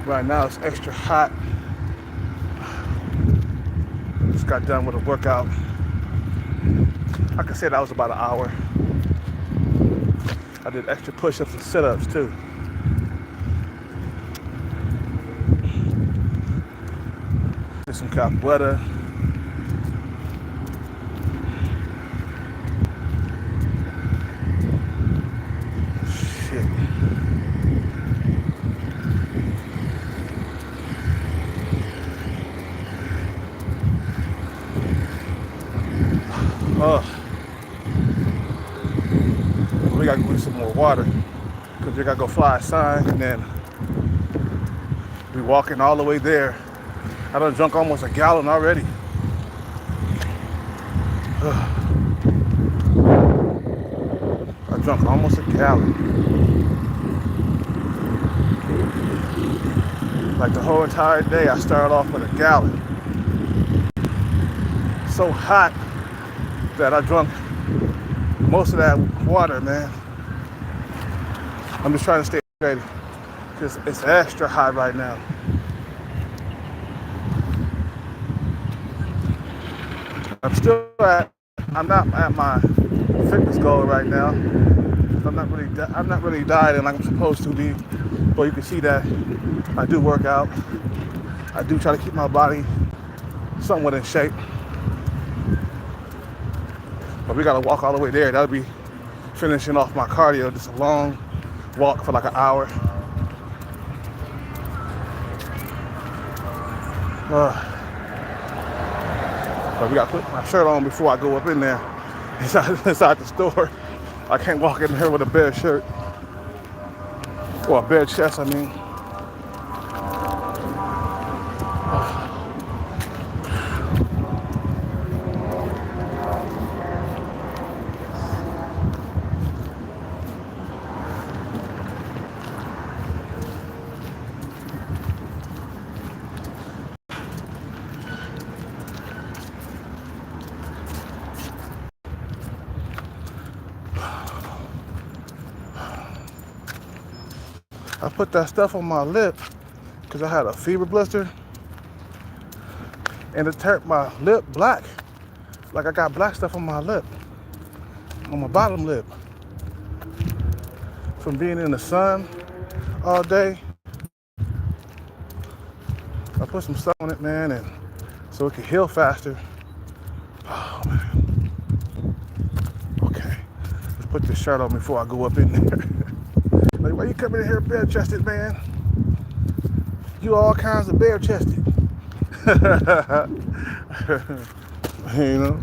Right now it's extra hot. Just got done with a workout. I can say that was about an hour. I did extra push-ups and sit-ups too. Did some capoeira. Shit. Oh. We gotta go get some more water because we gotta go fly a sign, and then we walking all the way there. I done drunk almost a gallon already. I drunk almost a gallon. Like the whole entire day I started off with a gallon. So hot that I drunk most of that water, man. I'm just trying to stay hydrated because it's extra hot right now. I'm not at my fitness goal right now. I'm not really dieting like I'm supposed to be. But you can see that I do work out. I do try to keep my body somewhat in shape. But we gotta walk all the way there. That'll be finishing off my cardio. Just a long walk for like an hour. But we gotta put my shirt on before I go up in there inside the store. I can't walk in here with a bare shirt. Or a bare chest, I mean. I put that stuff on my lip because I had a fever blister and it turned my lip black. Like I got black stuff on my lip, on my bottom lip. From being in the sun all day. I put some stuff on it, man, and so it can heal faster. Oh, man. Okay, let's put this shirt on before I go up in there. Like, why you coming in here bare-chested, man? You all kinds of bare-chested. You know?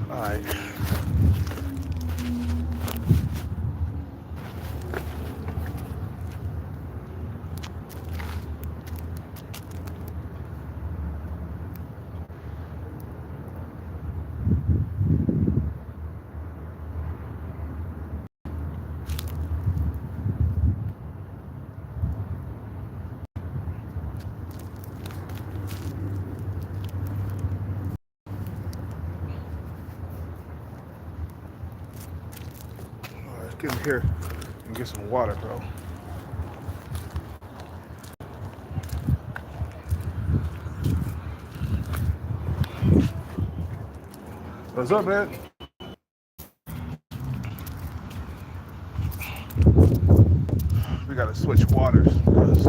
All right. Get in here and get some water, bro. What's up, man? We gotta switch waters because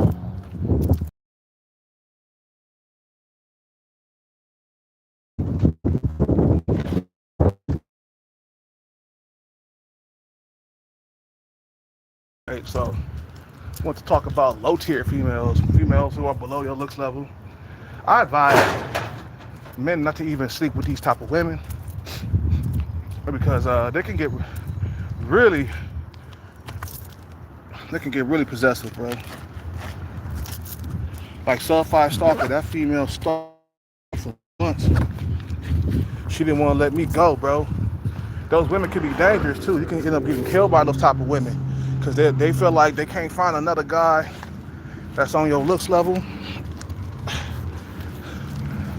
so I want to talk about low-tier females who are below your looks level. I advise men not to even sleep with these type of women because they can get really possessive, bro. Like Sulfide Stalker, that female stalked for months. She didn't want to let me go, bro. Those women can be dangerous too. You can end up getting killed by those type of women because they feel like they can't find another guy that's on your looks level.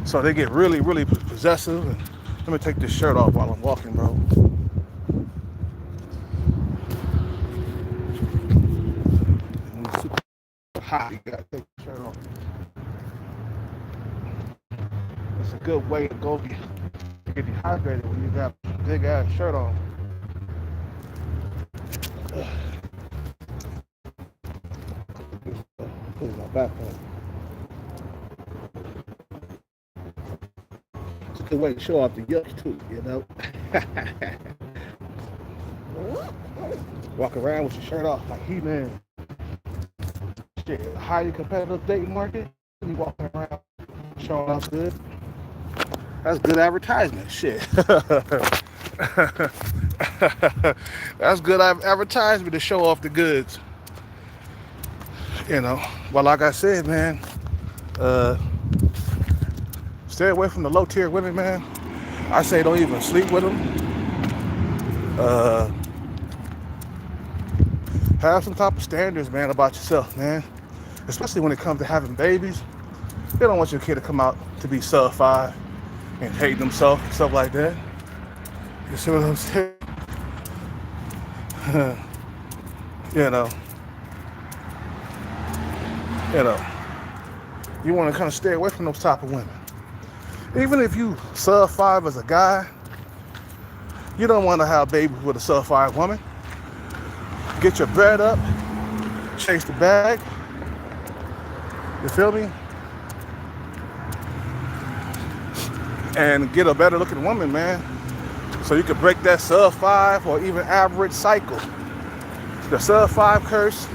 So they get really possessive. And let me take this shirt off while I'm walking, bro. hot. You gotta take the shirt off. It's a good way to go get dehydrated when you got a big ass shirt on. Put my backpack. It's a good way to show off the yuck too, you know. Walk around with your shirt off like He-Man. Shit, a highly competitive dating market. You walking around showing off good. That's good advertisement. Shit. That's good advertisement to show off the goods. You know. But like I said, man, stay away from the low tier women, man. I say don't even sleep with them. Have some type of standards, man, about yourself, man. Especially when it comes to having babies. They don't want your kid to come out to be sub 5 and hating himself and stuff like that. You see what I'm saying? You know. You want to kind of stay away from those type of women. Even if you sub 5 as a guy, you don't want to have babies with a sub 5 woman. Get your bread up, chase the bag. You feel me? And get a better looking woman, man. So you can break that sub 5 or even average cycle. The sub 5 curse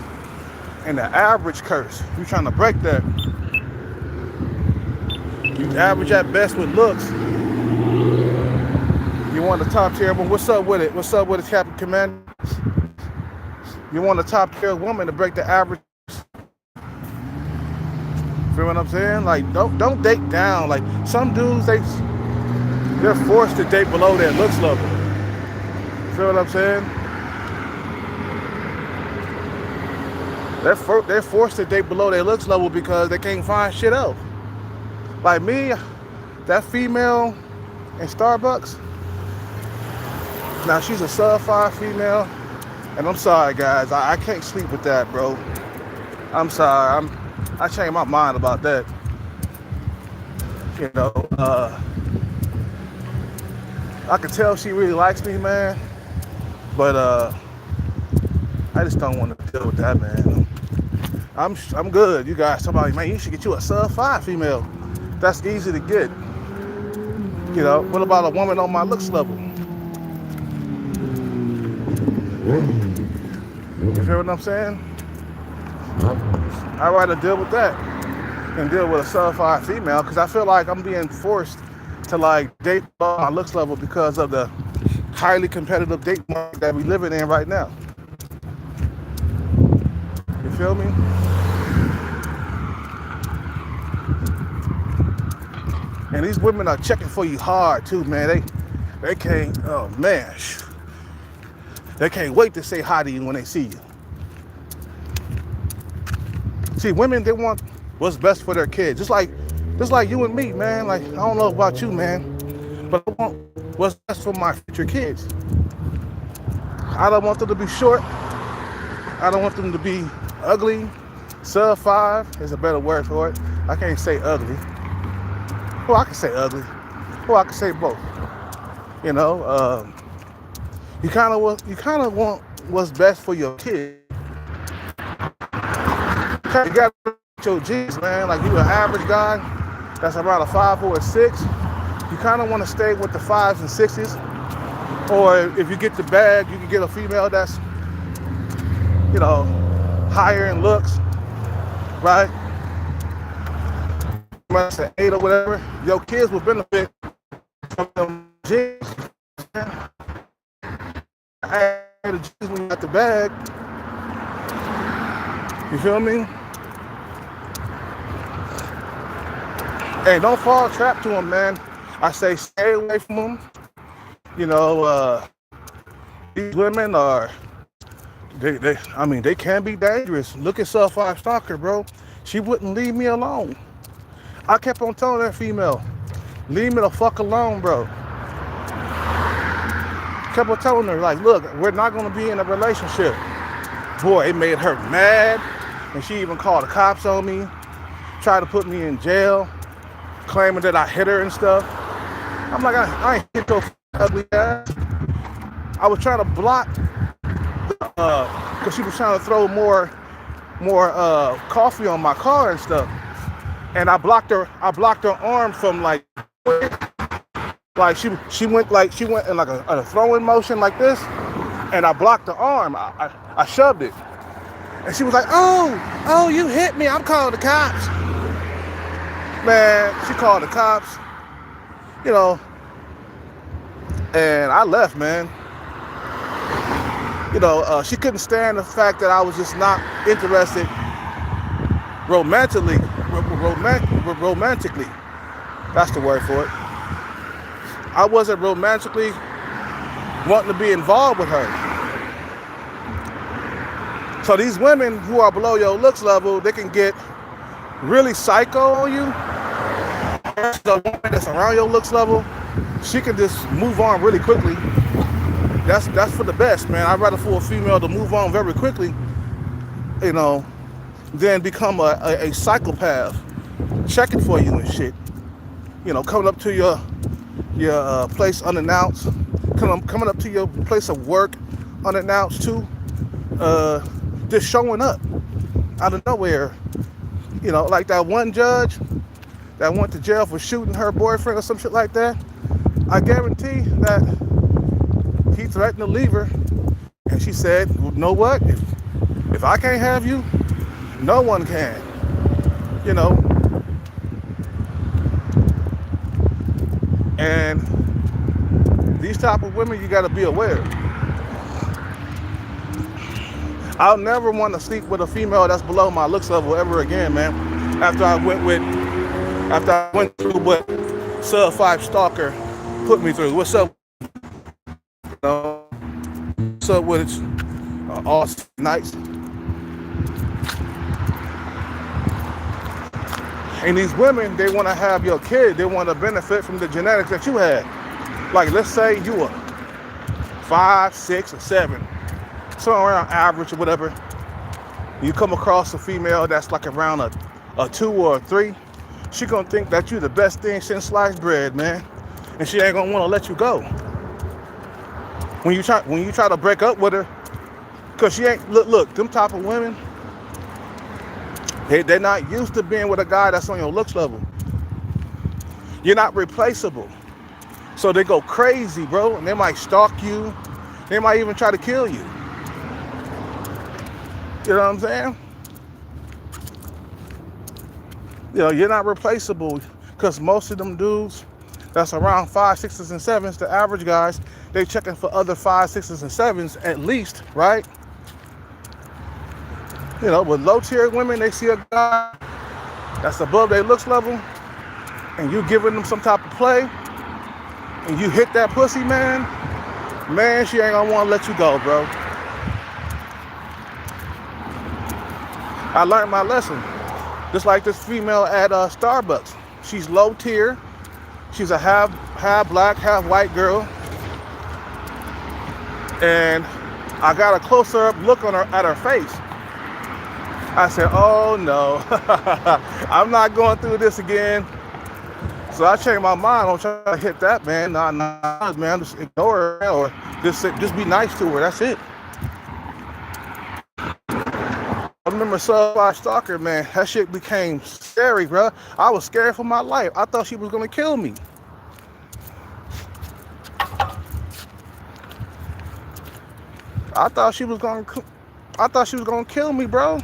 and the average curse. You're trying to break that. You average at best with looks. You want the top tier one. What's up with it? What's up with it, Captain Commander? You want a top tier woman to break the average. Feel what I'm saying? Like, don't date down. Like, some dudes, they're forced to date below their looks level. Feel what I'm saying? They're forced to date below their looks level because they can't find shit else. Like me, that female in Starbucks. Now she's a sub 5 female, and I'm sorry, guys, I can't sleep with that, bro. I'm sorry. I changed my mind about that. You know, I can tell she really likes me, man. But I just don't want to deal with that, man. I'm good. You guys, somebody, man, you should get you a sub 5 female. That's easy to get. You know, what about a woman on my looks level? You feel what I'm saying? I'd rather deal with that than deal with a sub 5 female, because I feel like I'm being forced to like date below my looks level because of the highly competitive date market that we living in right now. You feel me? And these women are checking for you hard too, man. They can't, oh man. They can't wait to say hi to you when they see you. See, women, they want what's best for their kids. Just like you and me, man. Like, I don't know about you, man, but I want what's best for my future kids. I don't want them to be short. I don't want them to be ugly. Sub 5 is a better word for it. I can't say ugly. Well, I can say ugly. Well, I can say both. You know, you kind of want what's best for your kid. You got your genes, man. Like, you an average guy that's around a 5 or a 6. You kind of want to stay with the 5s and 6s. Or if you get the bag, you can get a female that's, you know, higher in looks, right? That's an 8 or whatever. Your kids will benefit from them genes. I had the genes when you got the bag. You feel me? Hey, don't fall trap to them, man. I say stay away from them. You know, these women are, they can be dangerous. Look at Sub 5 Stalker, bro. She wouldn't leave me alone. I kept on telling that female, leave me the fuck alone, bro. Kept on telling her, like, look, we're not gonna be in a relationship. Boy, it made her mad And she even called the cops on me, tried to put me in jail, claiming that I hit her and stuff. I'm like, I ain't hit your ugly ass. I was trying to block, because she was trying to throw more coffee on my car and stuff. And I blocked her arm from like she went in like a throwing motion like this, and I blocked the arm. I shoved it. And she was like, oh, you hit me. I'm calling the cops. Man, she called the cops, you know, and I left, man. You know, she couldn't stand the fact that I was just not interested romantically. That's the word for it. I wasn't romantically wanting to be involved with her. So these women who are below your looks level, they can get really psycho on you. The woman that's around your looks level, she can just move on really quickly. That's for the best, man. I'd rather for a female to move on very quickly, you know, than become a psychopath checking for you and shit. You know, coming up to your place unannounced, coming up to your place of work unannounced too, just showing up out of nowhere. You know, like that one judge that went to jail for shooting her boyfriend or some shit like that. I guarantee that he threatened to leave her, and she said, well, you know what? If I can't have you, no one can. You know. And these type of women, you got to be aware. I'll never want to sleep with a female that's below my looks level ever again, man. After I went through what Sub 5 Stalker put me through. What's up? What's up with it? All nights. And these women, they want to have your kid. They want to benefit from the genetics that you had. Like, let's say you were 5, 6, or 7, somewhere around average or whatever. You come across a female that's like around a 2 or a 3. She gonna think that you the best thing since sliced bread, man. And she ain't gonna want to let you go. When you try to break up with her, cause she ain't look them type of women. They're not used to being with a guy that's on your looks level. You're not replaceable. So they go crazy, bro, and they might stalk you. They might even try to kill you. You know what I'm saying? You know, you're not replaceable, because most of them dudes that's around 5, 6s, and 7s, the average guys, they checking for other 5, 6s, and 7s at least, right? You know, with low-tier women, they see a guy that's above their looks level, and you giving them some type of play, and you hit that pussy, man, she ain't gonna want to let you go, bro. I learned my lesson. Just like this female at Starbucks. She's low-tier. She's a half black, half white girl. And I got a closer-up look at her face. I said, oh no, I'm not going through this again. So I changed my mind. I'm trying to hit that, man. Nah, man, just ignore her or just be nice to her. That's it. I remember Sub 5 Stalker, man. That shit became scary, bro. I was scared for my life. I thought she was gonna kill me. I thought she was gonna kill me, bro.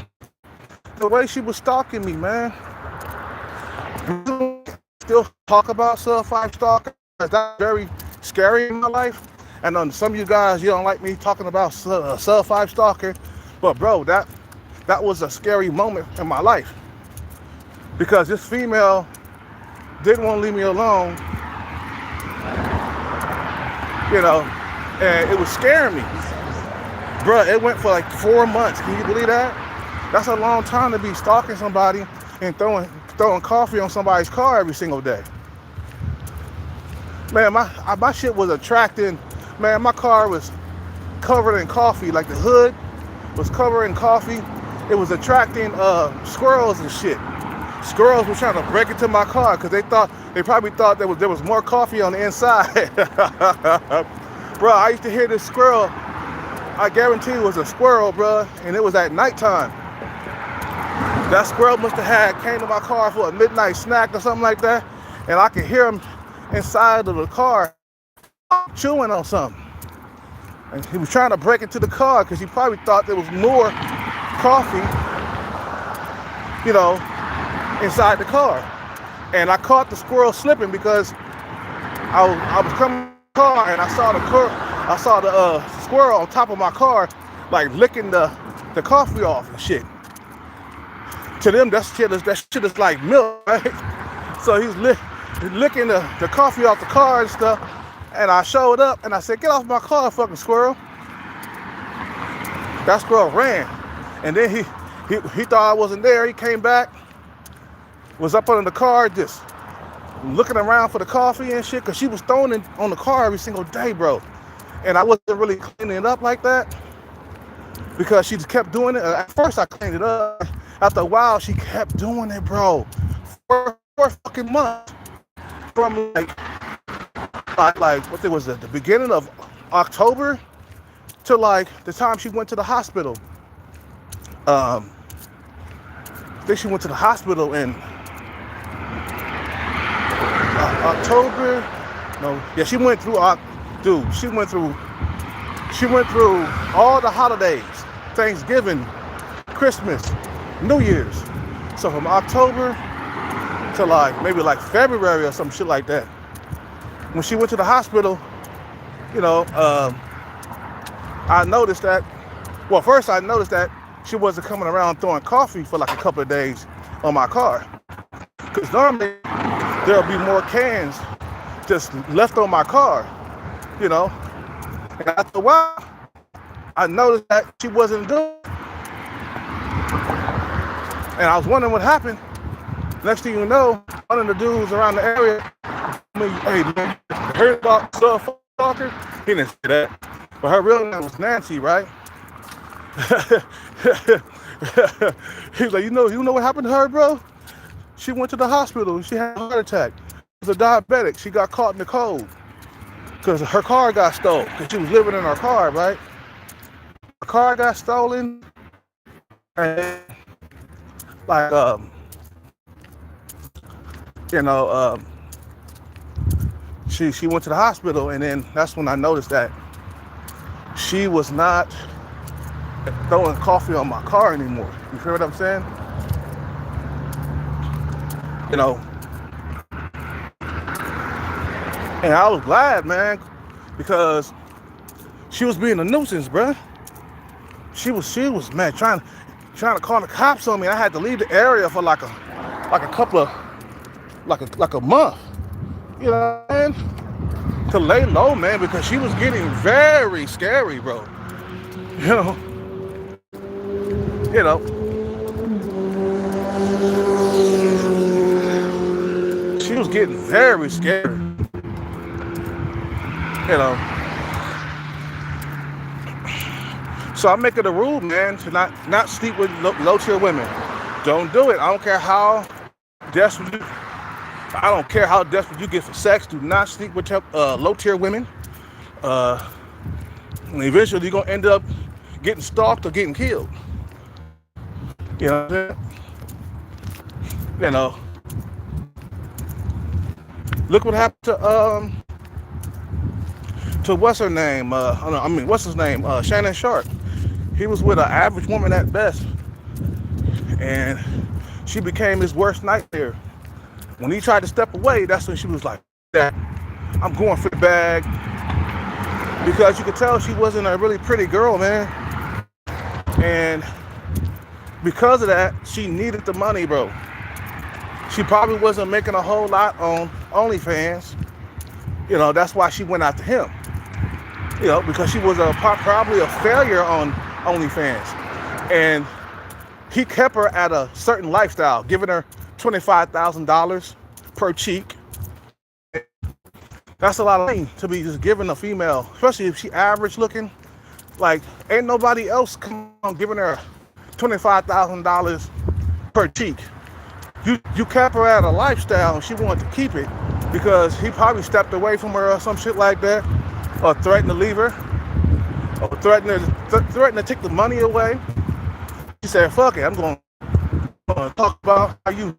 The way she was stalking me, man. Still talk about Sub 5 Stalker. That's very scary in my life. And some of you guys, you don't like me talking about Sub 5 Stalker. But bro, that was a scary moment in my life. Because this female didn't want to leave me alone. You know, and it was scaring me. Bruh, it went for like 4 months. Can you believe that? That's a long time to be stalking somebody and throwing coffee on somebody's car every single day. Man, my shit was attracting. Man, my car was covered in coffee. Like the hood was covered in coffee. it was attracting squirrels and shit. Squirrels were trying to break into my car because they probably thought there was more coffee on the inside. Bro, I used to hear this squirrel. I guarantee it was a squirrel, bro, and it was at nighttime. That squirrel must have came to my car for a midnight snack or something like that, and I could hear him inside of the car chewing on something. And he was trying to break into the car because he probably thought there was more coffee, inside the car. And I caught the squirrel slipping because I was coming to the car and I saw the squirrel on top of my car, like licking the coffee off and shit. To them, that shit is like milk, right? So he's licking the coffee off the car and stuff. And I showed up and I said, "Get off my car, fucking squirrel." That squirrel ran. And then he thought I wasn't there. He came back, was up under the car, just looking around for the coffee and shit, because she was throwing it on the car every single day, bro. And I wasn't really cleaning it up like that because she just kept doing it. At first I cleaned it up. After a while, she kept doing it, bro. For fucking months. From like what was it, the beginning of October to like the time she went to the hospital. I think she went to the hospital in October. No, yeah, she went through she went through all the holidays, Thanksgiving, Christmas, New Year's. So from October to maybe February or some shit like that. When she went to the hospital, I noticed that. Well, first I noticed that she wasn't coming around throwing coffee for like a couple of days on my car. Because normally there'll be more cans just left on my car, And after a while, I noticed that she wasn't doing it. And I was wondering what happened. Next thing you know, one of the dudes around the area, "Hey, man, heard about Stalker?" He didn't say that. But her real name was Nancy, right? He's like, you know what happened to her, bro? She went to the hospital. She had a heart attack. She was a diabetic. She got caught in the cold because her car got stolen. Because she was living in her car, right? Her car got stolen, and she went to the hospital, and then that's when I noticed that she was not throwing coffee on my car anymore. You hear what I'm saying? And I was glad, man, because she was being a nuisance, bruh. She was, man, trying to call the cops on me. I had to leave the area for like a couple of, like a month. You know what I'm saying? To lay low, man, because she was getting very scary, bro. She was getting very scary. So I make it a rule, man, to not sleep with low-tier women. Don't do it. I don't care how desperate you get for sex. Do not sleep with low-tier women. And eventually you're gonna end up getting stalked or getting killed. You know what I'm saying? Look what happened to what's her name? What's his name? Shannon Sharp. He was with an average woman at best, and she became his worst nightmare. When he tried to step away, that's when she was like, "That I'm going for the bag," because you could tell she wasn't a really pretty girl, man. And because of that, she needed the money, bro. She probably wasn't making a whole lot on OnlyFans. That's why she went after him. Because she was probably a failure on OnlyFans. And he kept her at a certain lifestyle, giving her $25,000 per cheek. That's a lot of money to be just giving a female, especially if she average looking. Like, ain't nobody else come on giving her $25,000 per cheek. You kept her at a lifestyle and she wanted to keep it because he probably stepped away from her or some shit like that, or threatened to leave her, or threatened to take the money away. She said, fuck it, I'm going to talk about how you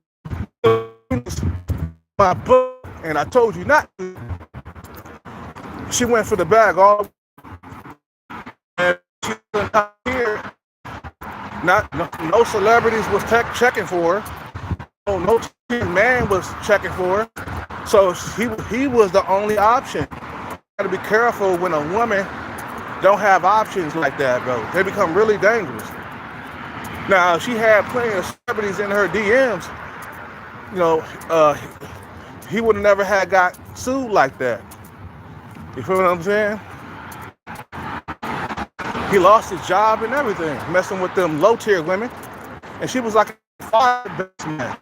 my book, and I told you not to. She went for the bag all, and she was not here. No celebrities was checking for her. No man was checking for her. So he was the only option. You gotta be careful when a woman don't have options like that, bro. They become really dangerous. Now, she had plenty of celebrities in her DMs. You know, he would have never had got sued like that. You feel what I'm saying? He lost his job and everything, messing with them low-tier women. And she was like a fire best man.